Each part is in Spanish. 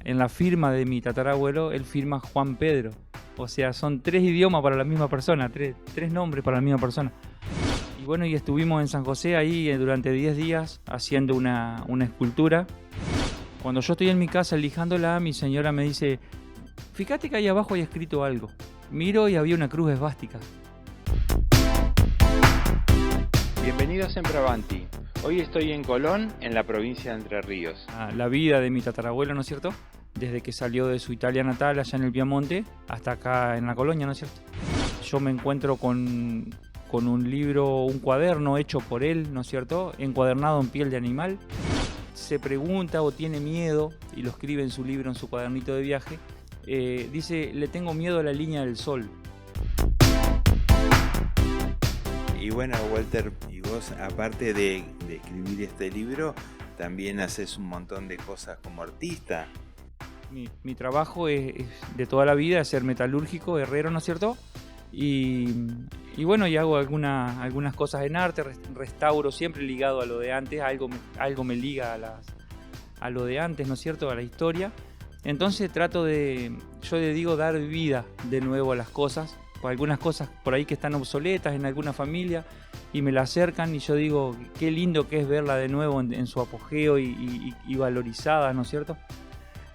en la firma de mi tatarabuelo, él firma Juan Pedro. O sea, son 3 idiomas para la misma persona, tres nombres para la misma persona. Y bueno, y estuvimos en San José ahí durante 10 días haciendo una escultura. Cuando yo estoy en mi casa lijándola, mi señora me dice: fíjate que ahí abajo hay escrito algo. Miro y había una cruz esvástica. Bienvenido a Sempravanti. Hoy estoy en Colón, en la provincia de Entre Ríos. La vida de mi tatarabuelo, ¿no es cierto? Desde que salió de su Italia natal allá en el Piamonte hasta acá en la Colonia, ¿no es cierto? Yo me encuentro con un libro, un cuaderno hecho por él, ¿no es cierto? Encuadernado en piel de animal. Se pregunta o tiene miedo, y lo escribe en su libro, en su cuadernito de viaje. Dice: le tengo miedo a la línea del sol. Y bueno, Walter, y vos, aparte de escribir este libro, también haces un montón de cosas como artista. Mi trabajo es de toda la vida, es ser metalúrgico, herrero, ¿no es cierto? Y bueno, y hago algunas cosas en arte, restauro, siempre ligado a lo de antes, algo me liga a lo de antes, ¿no es cierto?, a la historia. Entonces yo le digo, dar vida de nuevo a las cosas, por algunas cosas por ahí que están obsoletas en alguna familia, y me la acercan y yo digo, qué lindo que es verla de nuevo en su apogeo y valorizada, ¿no es cierto?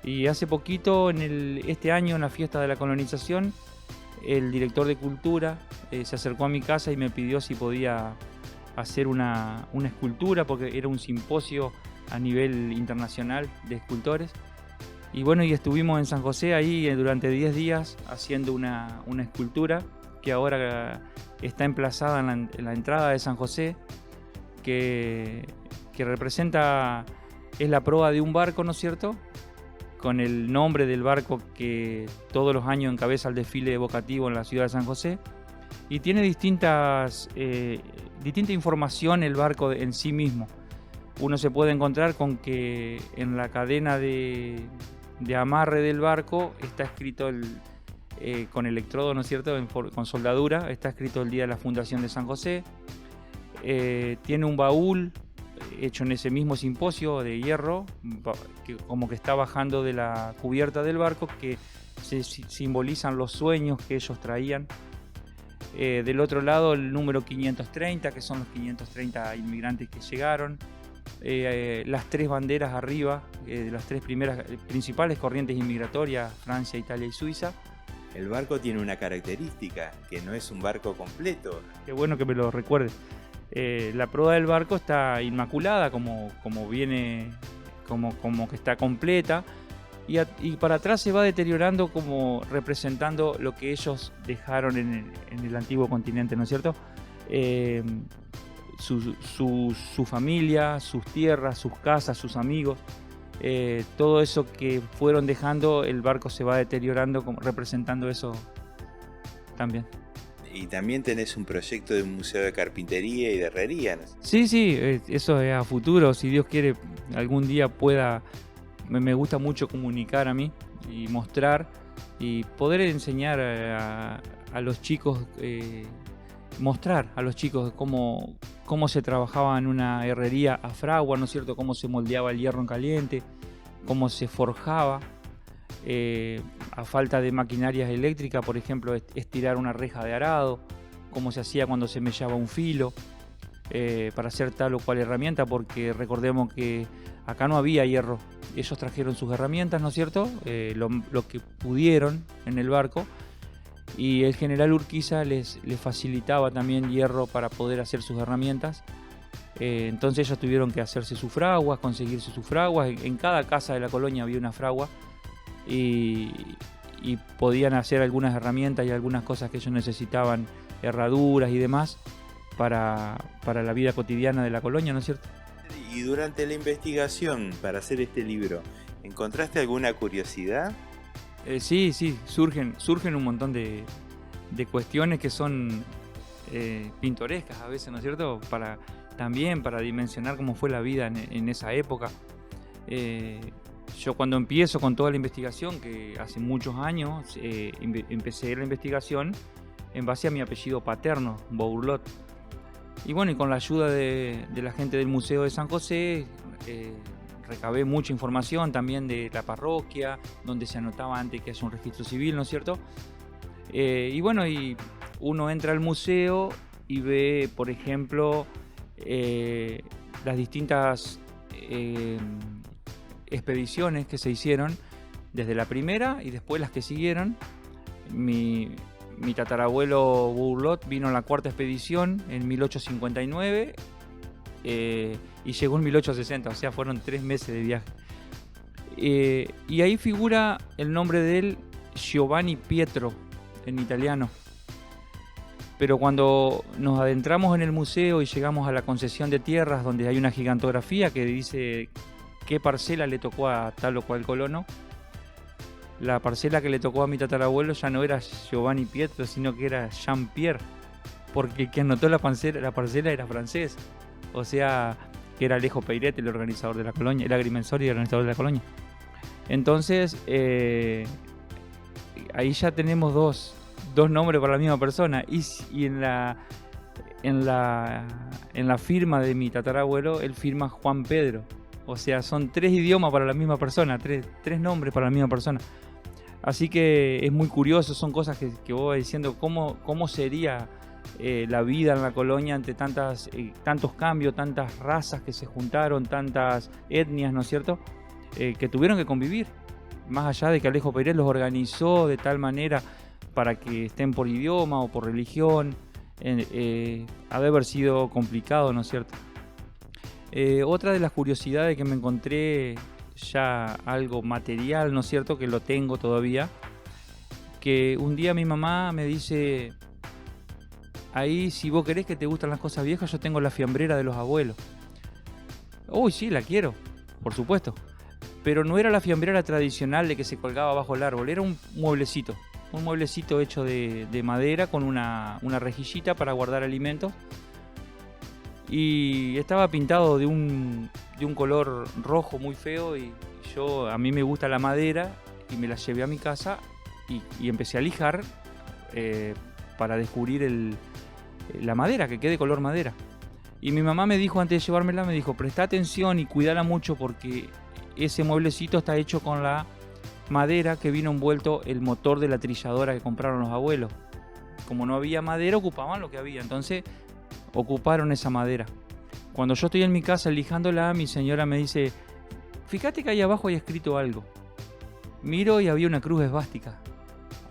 Y hace poquito, este año, en la fiesta de la colonización, el director de cultura se acercó a mi casa y me pidió si podía hacer una escultura, porque era un simposio a nivel internacional de escultores. Y bueno, y estuvimos en San José ahí durante 10 días haciendo una escultura que ahora está emplazada en la entrada de San José, que representa, es la proa de un barco, ¿no es cierto?, con el nombre del barco que todos los años encabeza el desfile evocativo en la ciudad de San José, y tiene distinta información el barco en sí mismo. Uno se puede encontrar con que en la cadena de amarre del barco está escrito con electrodo, ¿no es cierto?, con soldadura, está escrito el día de la fundación de San José. Tiene un baúl hecho en ese mismo simposio de hierro, que como que está bajando de la cubierta del barco, que simbolizan los sueños que ellos traían. Del otro lado, el número 530, que son los 530 inmigrantes que llegaron. Las 3 banderas arriba, de las 3 principales corrientes inmigratorias: Francia, Italia y Suiza. El barco tiene una característica, que no es un barco completo. Qué bueno que me lo recuerdes. La proa del barco está inmaculada, como viene, como que está completa, y para atrás se va deteriorando, como representando lo que ellos dejaron en el antiguo continente, ¿no es cierto? Su familia, sus tierras, sus casas, sus amigos, todo eso que fueron dejando, el barco se va deteriorando, como representando eso también. Y también tenés un proyecto de un museo de carpintería y de herrería, ¿no? Sí, eso es a futuro, si Dios quiere, algún día pueda. Me gusta mucho comunicar a mí y mostrar y poder enseñar a los chicos, mostrar a los chicos cómo se trabajaba en una herrería a fragua, ¿no es cierto?, cómo se moldeaba el hierro en caliente, cómo se forjaba. A falta de maquinarias eléctricas, por ejemplo, estirar una reja de arado, cómo se hacía cuando se mellaba un filo, para hacer tal o cual herramienta, porque recordemos que acá no había hierro. Ellos trajeron sus herramientas, ¿no es cierto?, lo que pudieron en el barco, y el general Urquiza les facilitaba también hierro para poder hacer sus herramientas. Entonces ellos tuvieron que hacerse sus fraguas, conseguirse sus fraguas. En cada casa de la colonia había una fragua, y podían hacer algunas herramientas y algunas cosas que ellos necesitaban, herraduras y demás, para la vida cotidiana de la colonia, ¿no es cierto? Y durante la investigación para hacer este libro, ¿encontraste alguna curiosidad? Sí, surgen un montón de cuestiones que son pintorescas a veces, ¿no es cierto?, también para dimensionar cómo fue la vida en esa época. Yo, cuando empiezo con toda la investigación, que hace muchos años, empecé la investigación en base a mi apellido paterno, Bourlot. Y bueno, y con la ayuda de la gente del Museo de San José, recabé mucha información también de la parroquia, donde se anotaba antes que haya un registro civil, ¿no es cierto? Y bueno, y uno entra al museo y ve, por ejemplo, las distintas expediciones que se hicieron, desde la primera y después las que siguieron. Mi tatarabuelo Bourlot vino a la cuarta expedición en 1859 y llegó en 1860, o sea, fueron 3 meses de viaje. Y ahí figura el nombre de él, Giovanni Pietro, en italiano. Pero cuando nos adentramos en el museo y llegamos a la concesión de tierras, donde hay una gigantografía que dice qué parcela le tocó a tal o cual colono, la parcela que le tocó a mi tatarabuelo ya no era Giovanni Pietro, sino que era Jean-Pierre, porque quien anotó la parcela era francés, o sea, que era Alejo Peiret, el organizador de la colonia, el agrimensor y el organizador de la colonia. Entonces, ahí ya tenemos dos nombres para la misma persona, y en la firma de mi tatarabuelo, él firma Juan Pedro. O sea, son 3 idiomas para la misma persona, tres nombres para la misma persona. Así que es muy curioso, son cosas que vos vas diciendo, cómo sería la vida en la colonia ante tantos cambios, tantas razas que se juntaron, tantas etnias, ¿no es cierto?, que tuvieron que convivir. Más allá de que Alejo Peiret los organizó de tal manera para que estén por idioma o por religión, ha de haber sido complicado, ¿no es cierto? Otra de las curiosidades que me encontré, ya algo material, ¿no es cierto?, que lo tengo todavía, que un día mi mamá me dice, ahí si vos querés que te gustan las cosas viejas, yo tengo la fiambrera de los abuelos. Uy, sí, la quiero, por supuesto. Pero no era la fiambrera tradicional de que se colgaba bajo el árbol, era un mueblecito hecho de madera con una rejillita para guardar alimentos. Y estaba pintado de un color rojo muy feo, y a mí me gusta la madera y me la llevé a mi casa y empecé a lijar para descubrir la madera, que quede color madera. Y mi mamá me dijo, antes de llevármela, me dijo, presta atención y cuídala mucho porque ese mueblecito está hecho con la madera que vino envuelto el motor de la trilladora que compraron los abuelos. Como no había madera, ocupaban lo que había, entonces ocuparon esa madera. Cuando yo estoy en mi casa lijándola, mi señora me dice, fíjate que ahí abajo hay escrito algo. Miro y había una cruz esvástica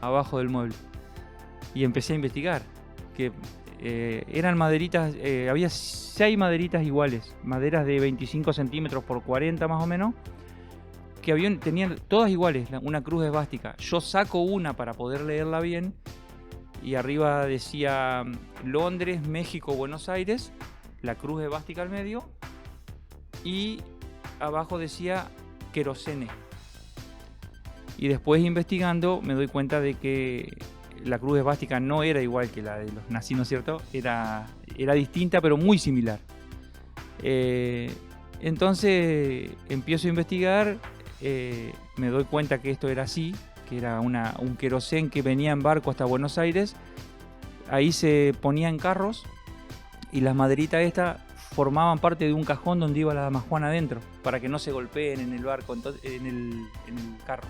abajo del mueble. Y empecé a investigar, que eran maderitas, había 6 maderitas iguales, maderas de 25 centímetros por 40 más o menos, que tenían todas iguales, una cruz esvástica. Yo saco una para poder leerla bien, y arriba decía Londres, México, Buenos Aires, la cruz esvástica al medio, y abajo decía querosene. Y después, investigando, me doy cuenta de que la cruz esvástica no era igual que la de los nazis, ¿no es cierto? Era distinta, pero muy similar. Entonces empiezo a investigar, me doy cuenta que esto era así, que era un querosén que venía en barco hasta Buenos Aires. Ahí se ponía en carros y las maderitas estas formaban parte de un cajón donde iba la dama Juana adentro, para que no se golpeen en el barco, en el carro.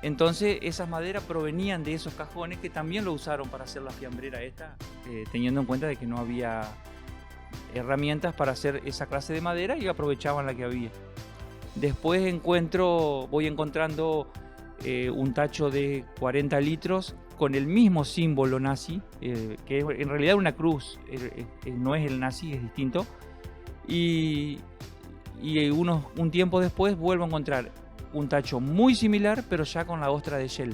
Entonces esas maderas provenían de esos cajones, que también lo usaron para hacer la fiambrera esta, teniendo en cuenta de que no había herramientas para hacer esa clase de madera, y aprovechaban la que había. Después voy encontrando un tacho de 40 litros con el mismo símbolo nazi, que es en realidad una cruz, no es el nazi, es distinto. Y un tiempo después vuelvo a encontrar un tacho muy similar, pero ya con la ostra de Shell.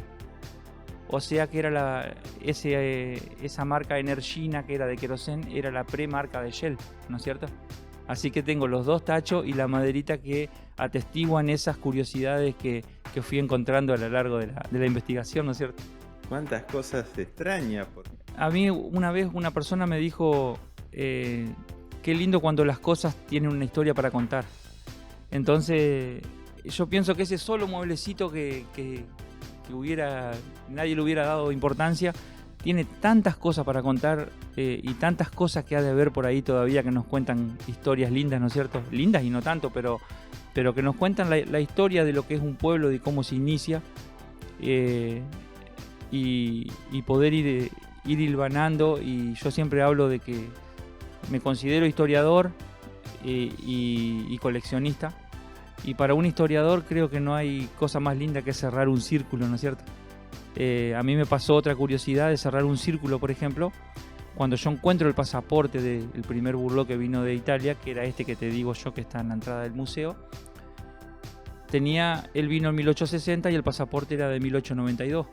O sea que era esa marca Energina, que era de querosén, era la premarca de Shell, ¿no es cierto? Así que tengo los 2 tachos y la maderita que atestiguan esas curiosidades que fui encontrando a lo largo de la investigación, ¿no es cierto? ¿Cuántas cosas extrañas? A mí una vez una persona me dijo, qué lindo cuando las cosas tienen una historia para contar. Entonces yo pienso que ese solo mueblecito que nadie le hubiera dado importancia, tiene tantas cosas para contar, y tantas cosas que ha de haber por ahí todavía que nos cuentan historias lindas, ¿no es cierto? Lindas y no tanto, pero pero que nos cuentan la historia de lo que es un pueblo, de cómo se inicia, y poder ir hilvanando. Y yo siempre hablo de que me considero historiador y coleccionista, y para un historiador creo que no hay cosa más linda que cerrar un círculo, ¿no es cierto? A mí me pasó otra curiosidad de cerrar un círculo, por ejemplo, cuando yo encuentro el pasaporte del primer burló que vino de Italia, que era este que te digo yo, que está en la entrada del museo. Él vino en 1860 y el pasaporte era de 1892.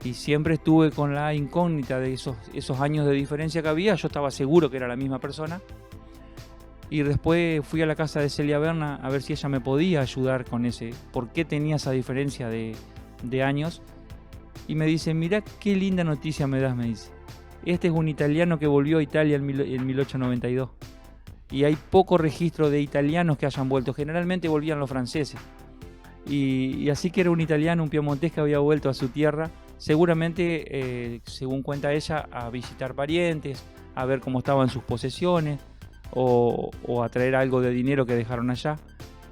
Y siempre estuve con la incógnita de esos años de diferencia que había. Yo estaba seguro que era la misma persona. Y después fui a la casa de Celia Berna a ver si ella me podía ayudar con por qué tenía esa diferencia de años. Y me dice, mirá qué linda noticia me das, me dice. Este es un italiano que volvió a Italia en 1892. Y hay poco registro de italianos que hayan vuelto. Generalmente volvían los franceses. Y así que era un italiano, un piemontés que había vuelto a su tierra. Seguramente, según cuenta ella, a visitar parientes, a ver cómo estaban sus posesiones, o a traer algo de dinero que dejaron allá.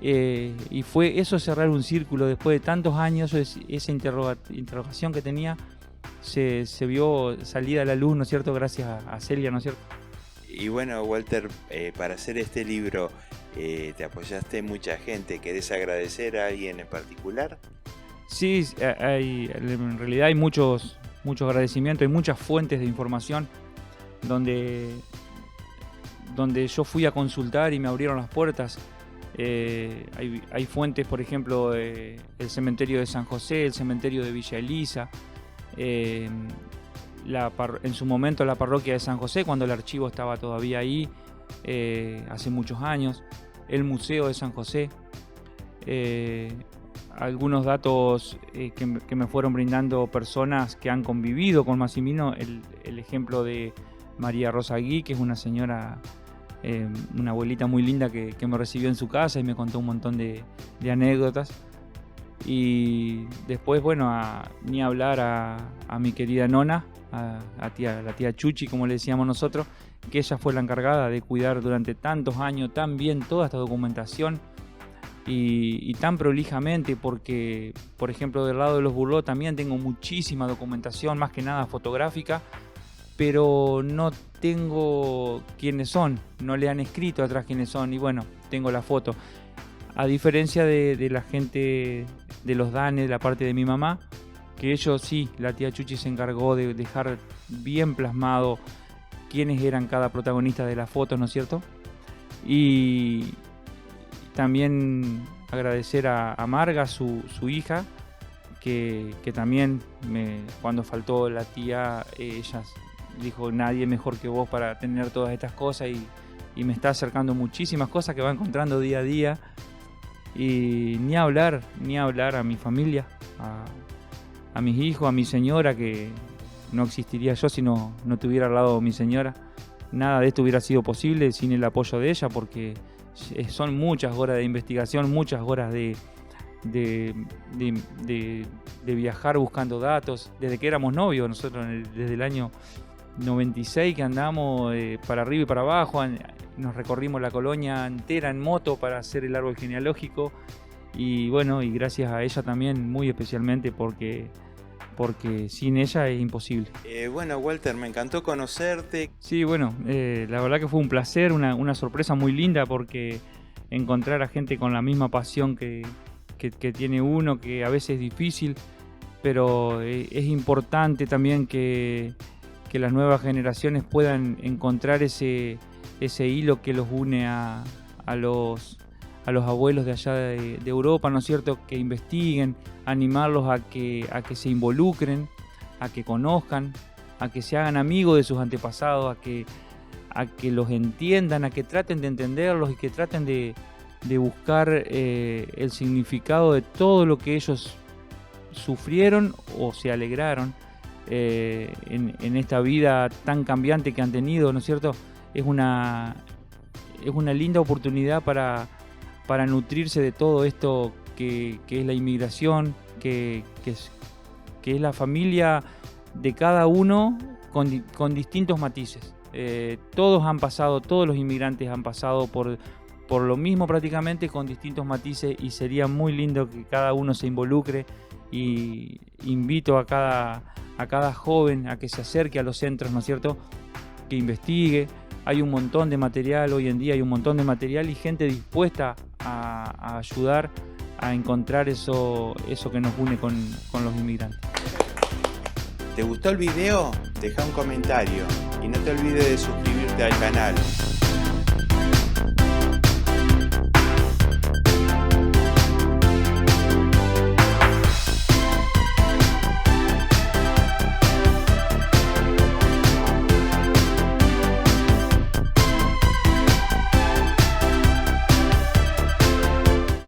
Y fue eso, cerrar un círculo después de tantos años. Esa interrogación que tenía se vio salida a la luz, ¿no es cierto? Gracias a Celia, ¿no es cierto? Y bueno, Walter, para hacer este libro te apoyaste mucha gente. ¿Querés agradecer a alguien en particular? Sí, en realidad hay muchos agradecimientos, hay muchas fuentes de información donde yo fui a consultar y me abrieron las puertas. Hay fuentes, por ejemplo, el cementerio de San José, el cementerio de Villa Elisa, en su momento la parroquia de San José, cuando el archivo estaba todavía ahí, hace muchos años, el museo de San José, algunos datos que me fueron brindando personas que han convivido con Massimino, el ejemplo de María Rosa Gui, que es una señora, una abuelita muy linda que me recibió en su casa y me contó un montón de anécdotas. Y después, bueno, ni hablar a mi querida nona, a la tía Chuchi, como le decíamos nosotros, que ella fue la encargada de cuidar durante tantos años tan bien toda esta documentación y tan prolijamente, porque, por ejemplo, del lado de los burló también tengo muchísima documentación, más que nada fotográfica, pero no tengo quiénes son, no le han escrito atrás quiénes son, y bueno, tengo la foto. A diferencia de la gente de los Danes, de la parte de mi mamá, que ellos sí, la tía Chuchi se encargó de dejar bien plasmado quiénes eran cada protagonista de las fotos, ¿no es cierto? Y también agradecer a Marga, su hija, que también cuando faltó la tía, ella dijo, nadie mejor que vos para tener todas estas cosas, y me está acercando muchísimas cosas que va encontrando día a día. Y ni hablar a mi familia, a mis hijos, a mi señora, que no existiría yo si no tuviera al lado mi señora. Nada de esto hubiera sido posible sin el apoyo de ella, porque son muchas horas de investigación, muchas horas de viajar buscando datos. Desde que éramos novios, nosotros desde el año 96 que andamos para arriba y para abajo, nos recorrimos la colonia entera en moto para hacer el árbol genealógico. Y bueno, y gracias a ella también, muy especialmente, porque sin ella es imposible. Bueno, Walter, me encantó conocerte. Sí, bueno, la verdad que fue un placer, una sorpresa muy linda, porque encontrar a gente con la misma pasión que tiene uno, que a veces es difícil, pero es importante también que las nuevas generaciones puedan encontrar ese hilo que los une a los abuelos de allá de Europa, ¿no es cierto? Que investiguen, animarlos a que se involucren, a que conozcan, a que se hagan amigos de sus antepasados, a que los entiendan, a que traten de entenderlos y que traten de buscar el significado de todo lo que ellos sufrieron o se alegraron en esta vida tan cambiante que han tenido, ¿no es cierto? Es una linda oportunidad para nutrirse de todo esto que es la inmigración, que es la familia de cada uno con distintos matices. Todos los inmigrantes han pasado por por lo mismo prácticamente con distintos matices, y sería muy lindo que cada uno se involucre, y invito a cada joven a que se acerque a los centros, ¿no es cierto?, que investigue. Hay un montón de material hoy en día, hay un montón de material y gente dispuesta a ayudar a encontrar eso que nos une con los inmigrantes. ¿Te gustó el video? Deja un comentario y no te olvides de suscribirte al canal.